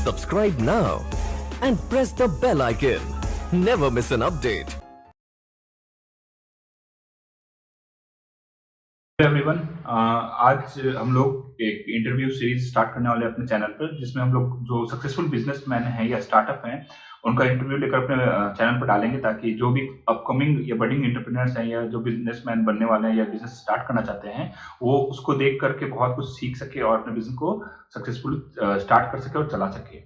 Subscribe now and press the bell icon. Never miss an update. Everyone, आज हम लोग एक इंटरव्यू सीरीज स्टार्ट करने वाले हैं अपने चैनल पर, जिसमें हम लोग जो सक्सेसफुल बिजनेसमैन हैं या स्टार्टअप हैं उनका इंटरव्यू लेकर अपने चैनल पर डालेंगे, ताकि जो भी अपकमिंग या बडिंग एंटरप्रेन्योर्स हैं या जो बिजनेसमैन बनने वाले हैं या बिजनेस स्टार्ट करना चाहते हैं वो उसको देख करके बहुत कुछ सीख सके और अपने बिजनेस को सक्सेसफुल स्टार्ट कर सके और चला सके।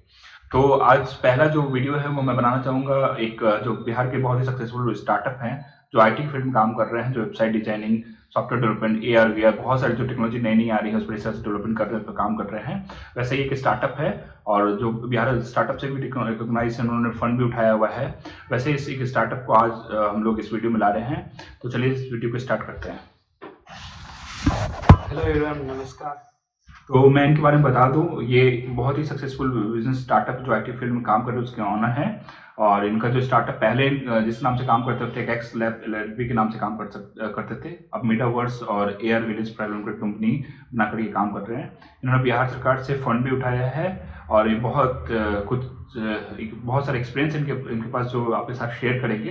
तो आज पहला जो वीडियो है वो मैं बनाना चाहूँगा एक जो बिहार के बहुत ही सक्सेसफुल स्टार्टअप हैं जो आईटी फील्ड में काम कर रहे हैं, जो website designing, software development, AR VR, बहुत सारी जो टेक्नोलॉजी नई नई आ रही है उस पर रिसर्च डेवलपमेंट कर रहे हैं, काम कर रहे हैं। वैसे ही एक स्टार्टअप है और जो बिहार स्टार्टअप से भी रिकॉग्नाइज है, उन्होंने फंड भी उठाया हुआ है। वैसे इस एक स्टार्टअप को आज हम लोग इस वीडियो में ला रहे हैं, तो चलिए इस वीडियो को स्टार्ट करते हैं। हेलो एवरीवन, नमस्कार। तो मैं इनके बारे में बता दूं, ये बहुत ही सक्सेसफुल बिजनेस स्टार्टअप जो आईटी फील्ड में काम कर रहे हैं उसके ऑनर हैं। और इनका जो स्टार्टअप पहले जिस नाम से काम करते थे टेकेक्स लैब LLP के नाम से काम करते थे, अब मेटावर्स और AR village private limited company बनाकर ये काम कर रहे हैं। इन्होंने बिहार सरकार से फंड भी उठाया है और ये बहुत सारे एक्सपीरियंस इनके पास जो आपके साथ शेयर करेंगे।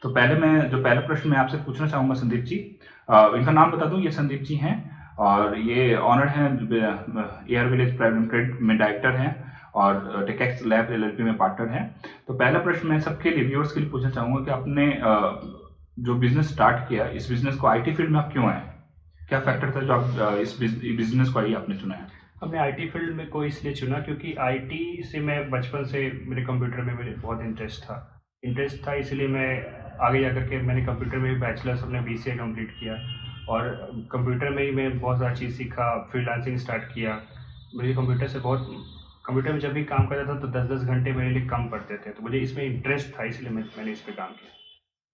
तो पहला प्रश्न मैं आपसे पूछना चाहूँगा संदीप जी, इनका नाम बता दूँ, ये संदीप जी हैं और ये ऑनर हैं AR विलेज प्राइवेट लिमिटेड में डायरेक्टर हैं और टेकेक्स लैब LLP में पार्टनर हैं। तो पहला प्रश्न मैं सबके रिव्यूअर्स के लिए पूछना चाहूँगा कि आपने जो बिजनेस स्टार्ट किया, इस बिजनेस को आईटी फील्ड में आप क्यों आए? क्या फैक्टर था जो आप इस बिजनेस को आपने चुना है? हमने आईटी फील्ड में को इसलिए चुना क्योंकि आईटी से मैं बचपन से मेरे कंप्यूटर में मेरे बहुत इंटरेस्ट था, इसलिए मैं आगे जाकर के मैंने कंप्यूटर में भी बैचलर्स अपने BCA कंप्लीट किया और कंप्यूटर में ही मैं बहुत सारी चीज़ सीखा, फ्रीलांसिंग स्टार्ट किया। मुझे कंप्यूटर में जब भी काम करता था तो 10-10 घंटे मेरे लिए कम पड़ते थे, तो मुझे इसमें इंटरेस्ट था, इसलिए मैंने इस पर काम किया।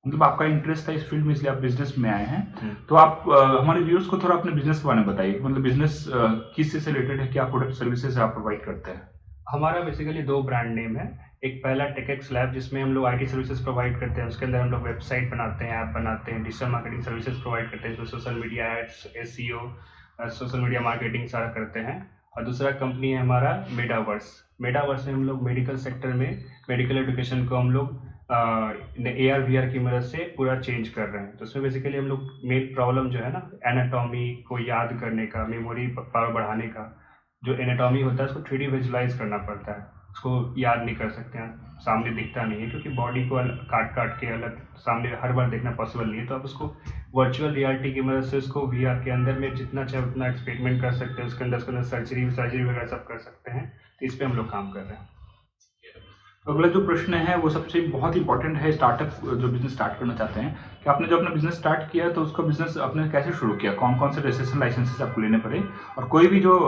मतलब आपका इंटरेस्ट था इस फील्ड में, इसलिए आप बिजनेस में आए हैं। तो आप हमारे व्यूअर्स को थोड़ा अपने बिजनेस के बारे में बताइए, मतलब बिजनेस किस चीज़ से रिलेटेड है, क्या प्रोडक्ट सर्विसेज आप प्रोवाइड करते हैं? हमारा बेसिकली 2 ब्रांड नेम है। एक पहला टेकेक्स लैब, जिसमें हम लोग आईटी सर्विसेज प्रोवाइड करते हैं। उसके अंदर हम लोग वेबसाइट बनाते हैं, ऐप बनाते हैं, डिजिटल मार्केटिंग सर्विसेज प्रोवाइड करते हैं, इसमें social media ads, SEO, social media marketing सारा करते हैं। और दूसरा कंपनी है हमारा मेटावर्स में हम लोग मेडिकल सेक्टर में मेडिकल एजुकेशन को हम लोग AR VR की मदद से पूरा चेंज कर रहे हैं। तो उसमें बेसिकली हम लोग मेन प्रॉब्लम जो है ना, एनाटॉमी को याद करने का, मेमोरी पावर बढ़ाने का, जो एनाटॉमी होता है उसको 3D विजुलाइज करना पड़ता है, उसको याद नहीं कर सकते हैं, सामने दिखता नहीं है क्योंकि बॉडी को काट के अलग सामने हर बार देखना पॉसिबल नहीं है। तो आप उसको वर्चुअल रियलिटी की मदद से उसको VR के अंदर में जितना चाहे उतना एक्सपेरिमेंट कर सकते हैं, उसके अंदर सर्जरी वगैरह सब कर सकते हैं। तो इस पर हम लोग काम कर रहे हैं। अगला जो प्रश्न है वो सबसे बहुत इंपॉर्टेंट है स्टार्टअप जो बिजनेस स्टार्ट करना चाहते हैं, कि आपने जो अपना बिजनेस स्टार्ट किया तो उसका बिजनेस आपने कैसे शुरू किया, कौन कौन से रजिस्ट्रेशन लाइसेंसेस आपको लेने पड़े, और कोई भी जो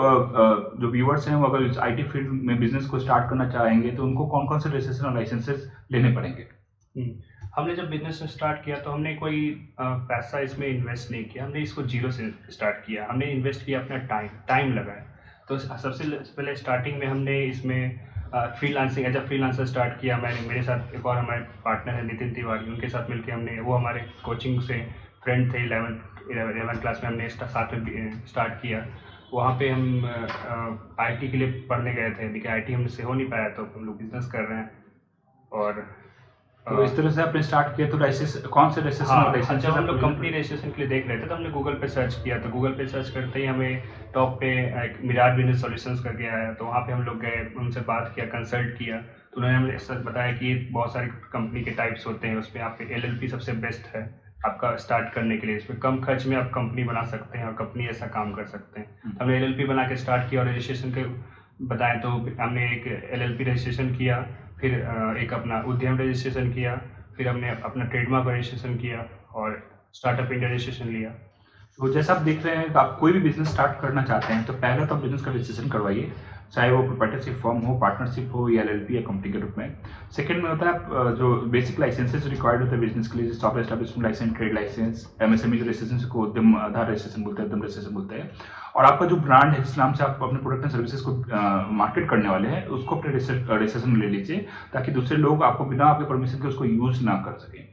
व्यूअर्स हैं वो अगर इस आईटी फील्ड में बिजनेस को स्टार्ट करना चाहेंगे तो उनको कौन कौन से रजिस्ट्रेशन लाइसेंसेस लेने पड़ेंगे? हमने जब बिजनेस स्टार्ट किया तो हमने कोई पैसा इसमें इन्वेस्ट नहीं किया, हमने इसको जीरो से स्टार्ट किया। हमने इन्वेस्ट किया अपना टाइम लगाया। तो सबसे पहले स्टार्टिंग में हमने इसमें freelancing as a freelancer start किया। मेरे साथ एक और हमारे पार्टनर है नितिन तिवारी, उनके साथ मिलकर हमने, वो हमारे कोचिंग से फ्रेंड थे, 11th क्लास में हमने साथ में स्टार्ट किया। वहाँ पे हम IT के लिए पढ़ने गए थे, लेकिन IT हमसे हो नहीं पाया, तो हम लोग बिजनेस कर रहे हैं। और तो इस तरह से आपने स्टार्ट किया। तो कौन से रजिस्ट्रेशन? जब हम लोग कंपनी रजिस्ट्रेशन के लिए देख रहे थे तो हमने गूगल पे सर्च किया, तो गूगल पे सर्च करते ही हमें टॉप पे एक मिराज बिजनेस सॉल्यूशंस करके आया। तो वहाँ पे हम लोग गए, उनसे बात किया, कंसल्ट किया, तो उन्होंने हमें सच बताया कि बहुत सारे कंपनी के टाइप्स होते हैं, उसमें आप LLP सबसे बेस्ट है आपका स्टार्ट करने के लिए। इसमें कम खर्च में आप कंपनी बना सकते हैं और कंपनी ऐसा काम कर सकते हैं। हमने LLP बना के स्टार्ट किया और रजिस्ट्रेशन के बताएं तो हमने एक LLP रजिस्ट्रेशन किया, फिर एक अपना उद्यम रजिस्ट्रेशन किया, फिर हमने अपना ट्रेडमार्क रजिस्ट्रेशन किया और स्टार्टअप इंडिया रजिस्ट्रेशन लिया। तो जैसा आप देख रहे हैं कि आप कोई भी बिजनेस स्टार्ट करना चाहते हैं तो पहले तो आप बिजनेस का रजिस्ट्रेशन करवाइए, चाहे वो प्रोप्राइटरशिप फॉर्म हो, पार्टनरशिप हो या LLP या कंपनी के रूप में। सेकंड में होता है जो बेसिक लाइसेंसेस रिक्वायर्ड होते हैं बिजनेस के लिए, software establishment license, trade license, MSME जो रजिस्ट्रेशन को उद्यम आधार रजिस्ट्रेशन बोलते हैं। और आपका जो ब्रांड है जिस नाम से आप अपने प्रोडक्ट एंड सर्विसेज को मार्केट करने वाले हैं उसको अपने रजिस्ट्रेशन ले लीजिए, ताकि दूसरे लोग आपको बिना आपके परमिशन के उसको यूज ना कर सकें।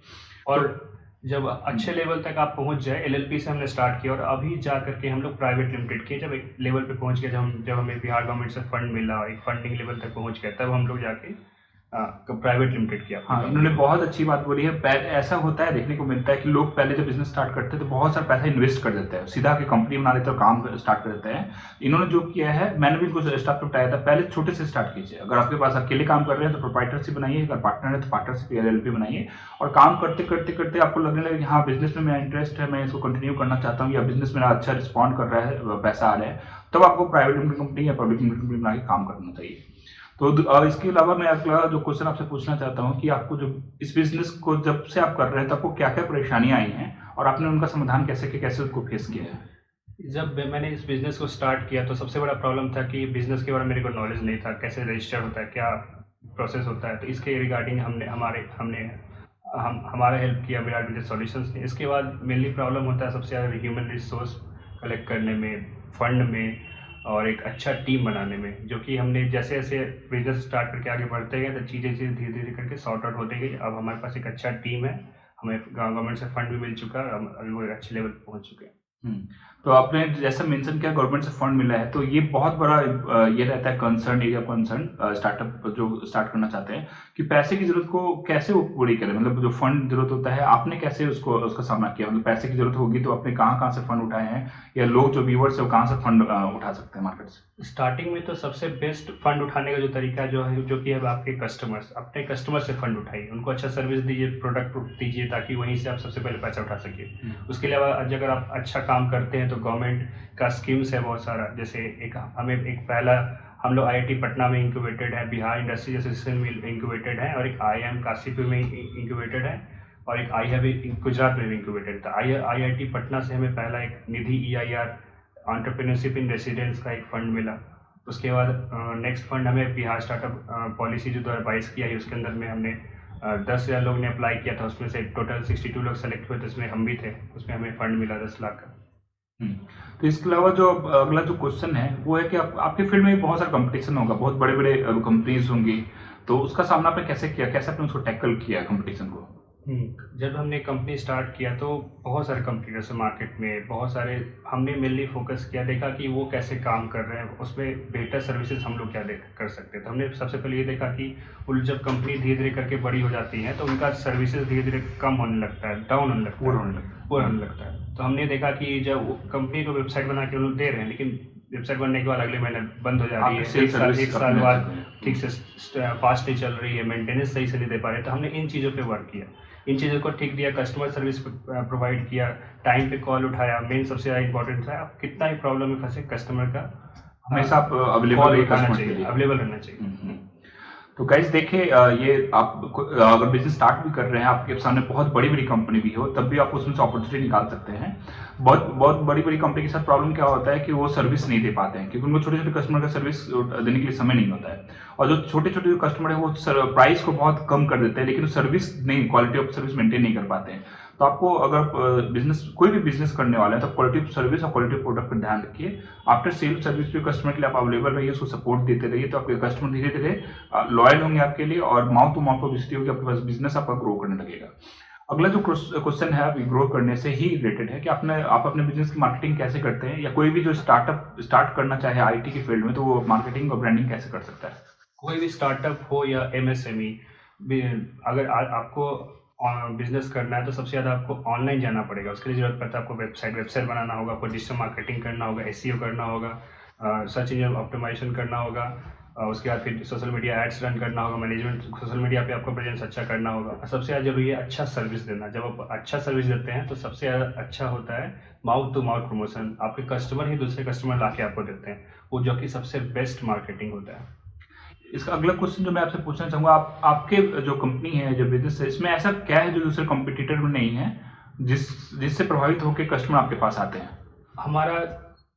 और जब अच्छे लेवल तक आप पहुंच जाए, एलएलपी से हमने स्टार्ट किया और अभी जा करके हम लोग प्राइवेट लिमिटेड किए। जब एक लेवल पे पहुंच गए, जब हमें बिहार गवर्नमेंट से फंड मिला, एक फंडिंग लेवल तक पहुंच गया, तब हम लोग जाके प्राइवेट लिमिटेड किया। हाँ, इन्होंने बहुत अच्छी बात बोली है। ऐसा होता है, देखने को मिलता है कि लोग पहले जब बिजनेस स्टार्ट करते हैं तो बहुत सारा पैसा इन्वेस्ट कर देते हैं, सीधा की कंपनी बना लेते हैं और काम स्टार्ट कर देते हैं। इन्होंने जो किया है, मैंने भी इनको स्टार्ट बताया था, पहले छोटे से स्टार्ट कीजिए। अगर आपके पास अकेले काम कर रहे हैं तो प्रोप्राइटरशिप बनाइए, अगर पार्टनर है तो पार्टनरशिप एलएलपी बनाइए, और काम करते करते करते आपको लगने लगे कि हाँ, बिजनेस में मेरा इंटरेस्ट है, मैं इसको कंटिन्यू करना चाहता हूँ, या बिजनेस मेरा अच्छा रिस्पॉन्ड कर रहा है, पैसा आ रहा है, तब आपको प्राइवेट लिमिटेड कंपनी या पब्लिक लिमिटेड कंपनी बना के काम करना चाहिए। तो इसके अलावा मैं अगला जो क्वेश्चन आपसे पूछना चाहता हूँ कि आपको जो इस बिजनेस को जब से आप कर रहे हैं तो आपको क्या क्या परेशानियां आई हैं और आपने उनका समाधान कैसे किया, कैसे उसको फेस किया है? जब मैंने इस बिज़नेस को स्टार्ट किया तो सबसे बड़ा प्रॉब्लम था कि बिज़नेस के बारे में मेरे को नॉलेज नहीं था, कैसे रजिस्टर होता है, क्या प्रोसेस होता है। तो इसके रिगार्डिंग हमारा हेल्प किया विराट बिजनेस सॉल्यूशंस ने। इसके बाद मेनली प्रॉब्लम होता है सबसे ज़्यादा ह्यूमन रिसोर्स कलेक्ट करने में, फंड में, और एक अच्छा टीम बनाने में, जो कि हमने जैसे जैसे बिजनेस स्टार्ट करके आगे बढ़ते गए तो चीज़ें धीरे धीरे करके सॉर्ट आउट होती गई। अब हमारे पास एक अच्छा टीम है, हमें गवर्नमेंट से फंड भी मिल चुका है, हम अभी वो एक अच्छे लेवल पर पहुँच चुके हैं। तो आपने जैसा मेंशन किया गवर्नमेंट से फंड मिला है, तो ये बहुत बड़ा ये रहता है कंसर्न, एरिया कंसर्न स्टार्टअप जो स्टार्ट करना चाहते हैं कि पैसे की जरूरत को कैसे वो पूरी करें। मतलब जो फंड जरूरत होता है, आपने कैसे उसका सामना किया? मतलब पैसे की जरूरत होगी तो आपने कहाँ से फंड उठाए हैं, या लोग जो व्यूवर्स है वो कहाँ से फंड उठा सकते हैं मार्केट से? स्टार्टिंग में तो सबसे बेस्ट फंड उठाने का जो तरीका जो कि है आपके कस्टमर्स, अपने कस्टमर से फंड उठाइए, उनको अच्छा सर्विस दीजिए, प्रोडक्ट दीजिए, ताकि वहीं से आप सबसे पहले पैसा उठा सकिए। उसके अलावा अगर आप अच्छा काम करते हैं तो गवर्नमेंट का स्कीम्स है बहुत सारा। जैसे हम लोग आईआईटी पटना में इंक्यूबेटेड है, बिहार इंडस्ट्री एसोसिएशन में इंक्यूबेटेड है, और एक आईआईएम काशीपुर में इंक्यूबेटेड है, और एक आई गुजरात में भी इंक्यूबेटेड था। आईआईटी पटना से हमें पहला एक निधि EIR एंटरप्रेन्योरशिप इन रेसिडेंस का एक फंड मिला। उसके बाद नेक्स्ट फंड हमें बिहार स्टार्टअप पॉलिसी जो 2022 की आई, उसके अंदर में हमने 10,000 लोग ने अप्लाई किया था, उसमें से टोटल 62 लोग सेलेक्ट हुए थे, उसमें हम भी थे, उसमें हमें फंड मिला 10 लाख का। तो इसके अलावा जो अगला जो क्वेश्चन है वो है कि आपके फील्ड में बहुत सारा कंपटीशन होगा, बहुत बड़े बड़े कंपनीज होंगी, तो उसका सामना आपने कैसे किया, कैसे आपने उसको टैकल किया कंपटीशन को? जब हमने कंपनी स्टार्ट किया तो बहुत सारे कंपटीटर्स हैं मार्केट में, बहुत सारे। हमने मेनली फोकस किया, देखा कि वो कैसे काम कर रहे हैं, उसमें बेहतर सर्विसेज हम लोग क्या कर सकते हैं। तो हमने सबसे पहले ये देखा कि वो जब कंपनी धीरे धीरे करके बड़ी हो जाती है तो उनका सर्विसेज धीरे धीरे कम होने लगता है, डाउन होने लगता है, पूरा होने लगता है। तो हमने देखा कि जब कंपनी को वेबसाइट बना के उन्होंने दे रहे हैं, लेकिन वेबसाइट बनने के बाद अगले महीने बंद हो जा रही है, एक साल बाद ठीक से फास्ट नहीं चल रही है, मेंटेनेंस सही से नहीं दे पा रहे। तो हमने इन चीज़ों पे वर्क किया, इन चीज़ों को ठीक दिया, कस्टमर सर्विस प्रोवाइड किया, टाइम पे कॉल उठाया। मेन सबसे ज़्यादा इंपॉर्टेंट था, आप कितना ही प्रॉब्लम में फंसे, कस्टमर का हमेशा आप अवेलेबल रहना चाहिए। तो गाइस देखिए, ये आप अगर बिजनेस स्टार्ट भी कर रहे हैं, आपके सामने बहुत बड़ी बड़ी कंपनी भी हो, तब भी आप उसमें से अपॉर्चुनिटी निकाल सकते हैं। बहुत बड़ी बड़ी कंपनी के साथ प्रॉब्लम क्या होता है कि वो सर्विस नहीं दे पाते हैं, क्योंकि उनको छोटे छोटे कस्टमर का सर्विस देने के लिए समय नहीं होता है। और जो छोटे छोटे जो कस्टमर है वो प्राइस को बहुत कम कर देते हैं, लेकिन सर्विस नहीं, क्वालिटी ऑफ सर्विस मेंटेन नहीं कर पाते हैं। तो आपको अगर कोई भी बिजनेस करने वाला है तो क्वालिटी ऑफ सर्विस और क्वालिटी ऑफ प्रोडक्ट पर ध्यान रखिए। आफ्टर सेल सर्विस पे कस्टमर के लिए आप अवेलेबल रहिए, उसको सपोर्ट देते रहिए, तो आपके कस्टमर धीरे धीरे लॉयल होंगे आपके लिए, और माउथ टू माउथ पब्लिसिटी होगी, आपके पास बिजनेस आपका ग्रो करने लगेगा। अगला जो क्वेश्चन है अभी ग्रो करने से ही रिलेटेड है कि आप अपने बिजनेस की मार्केटिंग कैसे करते हैं, या कोई भी जो स्टार्ट करना चाहे आईटी के फील्ड में, तो वो मार्केटिंग और ब्रांडिंग कैसे कर सकता है? कोई भी स्टार्टअप हो या MSME, अगर आपको बिजनेस करना है तो सबसे ज़्यादा आपको ऑनलाइन जाना पड़ेगा। उसके लिए जरूरत पड़ता है आपको वेबसाइट बनाना होगा, आपको डिजिटल मार्केटिंग करना होगा, SEO करना होगा, सर्च इंजन ऑप्टिमाइजेशन करना होगा, उसके बाद फिर सोशल मीडिया एड्स रन करना होगा, मैनेजमेंट सोशल मीडिया पे आपको प्रेजेंस अच्छा करना होगा। सबसे ज़्यादा जरूरी है अच्छा सर्विस देना। जब आप अच्छा सर्विस देते हैं तो सबसे ज़्यादा अच्छा होता है माउथ टू माउथ प्रमोशन, आपके कस्टमर ही दूसरे कस्टमर ला के आपको देते हैं, वो जो कि सबसे बेस्ट मार्केटिंग होता है। इसका अगला क्वेश्चन जो मैं आपसे पूछना चाहूँगा, आपके जो कंपनी है, जो बिजनेस है, इसमें ऐसा क्या है जो दूसरे कॉम्पिटिटर में नहीं है, जिससे प्रभावित होकर कस्टमर आपके पास आते हैं? हमारा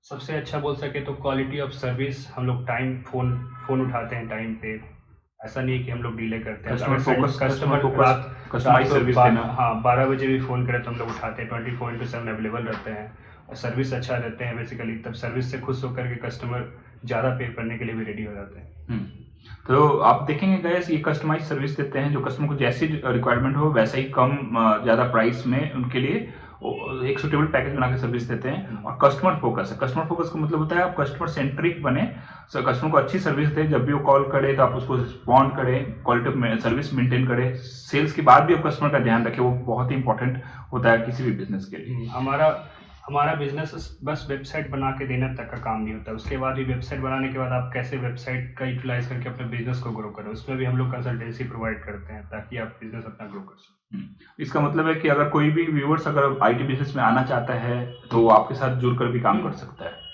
सबसे अच्छा बोल सके तो क्वालिटी ऑफ सर्विस। हम लोग टाइम फोन उठाते हैं टाइम पे, ऐसा नहीं है कि हम लोग डिले करते हैं। कस्टमर सर्विस देना, हाँ 12 बजे भी फ़ोन करें तो हम लोग उठाते हैं, 24/7 अवेलेबल रहते हैं, और सर्विस अच्छा देते हैं बेसिकली। तब सर्विस से खुश होकर के कस्टमर ज़्यादा पे करने के लिए भी रेडी हो जाते हैं। तो आप देखेंगे गैस ये कस्टमाइज सर्विस देते हैं, जो कस्टमर को जैसी रिक्वायरमेंट हो वैसा ही कम ज़्यादा प्राइस में उनके लिए एक सुटेबल पैकेज बना के सर्विस देते हैं। और कस्टमर फोकस है, कस्टमर फोकस का मतलब होता है आप कस्टमर सेंट्रिक बने, कस्टमर को अच्छी सर्विस दें, जब भी वो कॉल करे तो आप उसको रिस्पॉन्ड करें, क्वालिटी सर्विस मेंटेन करें, सेल्स के बाद भी आप कस्टमर का ध्यान रखें, वो बहुत ही इंपॉर्टेंट होता है किसी भी बिजनेस के लिए। हमारा बिजनेस बस वेबसाइट बना के देने तक का काम नहीं होता, उसके बाद भी वेबसाइट बनाने के बाद आप कैसे वेबसाइट का यूटिलाइज करके अपने बिजनेस को ग्रो करें, उसमें भी हम लोग कंसल्टेंसी प्रोवाइड करते हैं ताकि आप बिजनेस अपना ग्रो कर सकें। इसका मतलब है कि अगर कोई भी व्यूअर्स अगर आईटी बिजनेस में आना चाहता है तो वो आपके साथ जुड़कर भी काम कर सकता है।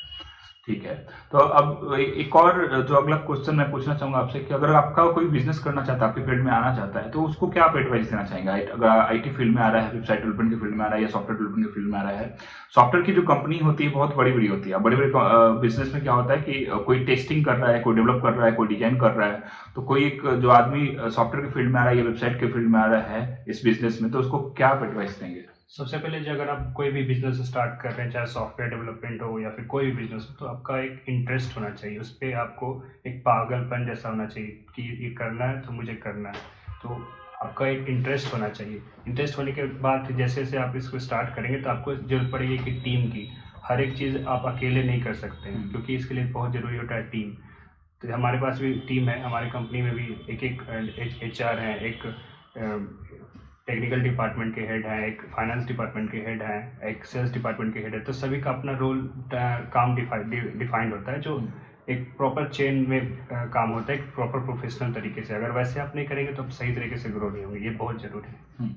ठीक है, तो अब एक और जो अगला क्वेश्चन मैं पूछना चाहूंगा आपसे कि अगर आपका कोई बिजनेस करना चाहता है, आपके फील्ड में आना चाहता है, तो उसको क्या आप एडवाइस देना चाहेंगे? अगर आईटी फील्ड में आ रहा है, वेबसाइट डेवलपमेंट के फील्ड में आ रहा है या सॉफ्टवेयर डेवलपमेंट के फील्ड में आ रहा है, सॉफ्टवेयर की जो कंपनी होती है बहुत बड़ी बड़ी होती है। बड़े बड़े बिजनेस में क्या होता है कि कोई टेस्टिंग कर रहा है, कोई डेवलप कर रहा है, कोई डिजाइन कर रहा है, तो कोई एक जो आदमी सॉफ्टवेयर के फील्ड में आ रहा है या वेबसाइट के फील्ड में आ रहा है इस बिजनेस में, तो उसको क्या आप एडवाइस देंगे? सबसे पहले जो अगर आप कोई भी बिजनेस स्टार्ट कर रहे हैं, चाहे सॉफ्टवेयर डेवलपमेंट हो या फिर कोई भी बिजनेस हो, तो आपका एक इंटरेस्ट होना चाहिए उस पर, आपको एक पागलपन जैसा होना चाहिए कि ये करना है तो मुझे करना है, तो आपका एक इंटरेस्ट होना चाहिए। इंटरेस्ट होने के बाद जैसे जैसे आप इसको स्टार्ट करेंगे तो आपको जरूरत पड़ेगी कि टीम की, हर एक चीज़ आप अकेले नहीं कर सकते हैं, क्योंकि इसके लिए बहुत ज़रूरी होता है टीम। तो हमारे पास भी टीम है, हमारी कंपनी में भी एक HR हैं, एक टेक्निकल डिपार्टमेंट के हेड हैं, एक फाइनेंस डिपार्टमेंट के हेड हैं, एक सेल्स डिपार्टमेंट के हेड है, तो सभी का अपना रोल काम डिफाइंड होता है, जो एक प्रॉपर चेन में काम होता है, एक प्रॉपर प्रोफेशनल तरीके से। अगर वैसे आप नहीं करेंगे तो आप सही तरीके से ग्रो नहीं होंगे, ये बहुत ज़रूरी है।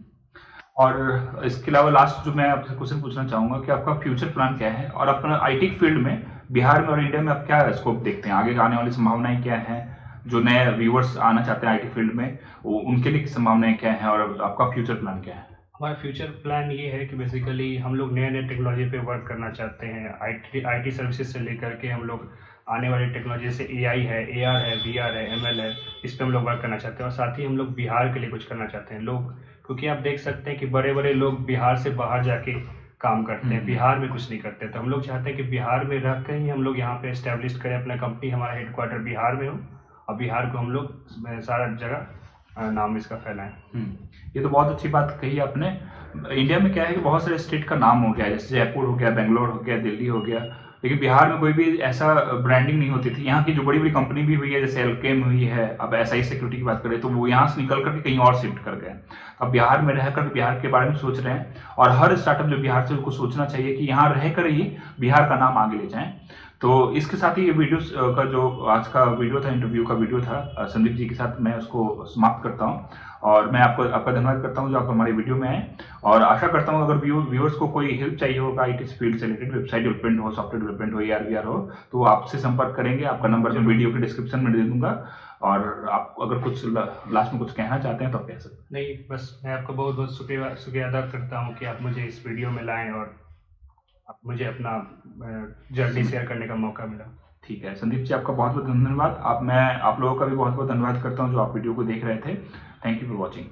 और इसके अलावा लास्ट जो मैं आपसे क्वेश्चन पूछना चाहूंगा कि आपका फ्यूचर प्लान क्या है, और अपना आईटी फील्ड में बिहार में और इंडिया में आप क्या स्कोप देखते हैं, आगे आने वाली संभावनाएं क्या हैं, जो नए व्यूअर्स आना चाहते हैं आईटी फील्ड में उनके लिए संभावनाएं क्या हैं, और आपका फ्यूचर प्लान क्या है? हमारा फ्यूचर प्लान ये है कि बेसिकली हम लोग नए नए टेक्नोलॉजी पे वर्क करना चाहते हैं। आईटी सर्विसेज से लेकर के हम लोग आने वाली टेक्नोलॉजी जैसे AI है, AR है, VR है, ML है, इस पे हम लोग वर्क करना चाहते हैं। और साथ ही हम लोग बिहार के लिए कुछ करना चाहते हैं लोग, क्योंकि आप देख सकते हैं कि बड़े बड़े लोग बिहार से बाहर जाके काम करते हैं, बिहार में कुछ नहीं करते। तो हम लोग चाहते हैं कि बिहार में रह कर ही हम लोग यहाँ पे इस्टेब्लिश करें अपना कंपनी, हमारा हेडक्वार्टर बिहार में हो, और बिहार को हम लोग सारा जगह नाम इसका फैलाएं। ये तो बहुत अच्छी बात कही आपने। इंडिया में क्या है कि बहुत सारे स्टेट का नाम हो गया, जैसे जयपुर हो गया, बेंगलोर हो गया, दिल्ली हो गया, लेकिन बिहार में कोई भी ऐसा ब्रांडिंग नहीं होती थी। यहाँ की जो बड़ी बड़ी कंपनी भी हुई है, जैसे एल्केम हुई है, अब SI सिक्योरिटी की बात करें तो वो यहाँ से निकल करके कहीं और शिफ्ट कर गए। अब बिहार में रहकर बिहार के बारे में सोच रहे हैं, और हर स्टार्टअप जो बिहार से उनको सोचना चाहिए कि यहाँ रहकर ही बिहार का नाम आगे ले जाएं। तो इसके साथ ही ये वीडियो का जो आज का वीडियो था, इंटरव्यू का वीडियो था संदीप जी के साथ, मैं उसको समाप्त करता हूँ। और मैं आपका धन्यवाद करता हूँ जो आप हमारे वीडियो में आए, और आशा करता हूँ अगर व्यूअर्स को कोई हेल्प चाहिए होगा आईटी फील्ड से रिलेटेड, वेबसाइट डेवलपमेंट हो, सॉफ्टवेयर डेवलपमेंट हो, AR VR हो, तो वो आपसे संपर्क करेंगे। आपका नंबर मैं वीडियो के डिस्क्रिप्शन में दे दूंगा, और आप अगर कुछ लास्ट में कुछ कहना चाहते हैं तो आप कह सकते हैं। नहीं, बस मैं आपका बहुत बहुत शुक्रिया अदा करता हूँ कि आप मुझे इस वीडियो में लाएं और आप मुझे अपना जर्नी शेयर करने का मौका मिला। ठीक है संदीप जी, आपका बहुत बहुत धन्यवाद। मैं आप लोगों का भी बहुत बहुत धन्यवाद करता हूँ जो आप वीडियो को देख रहे थे। Thank you for watching.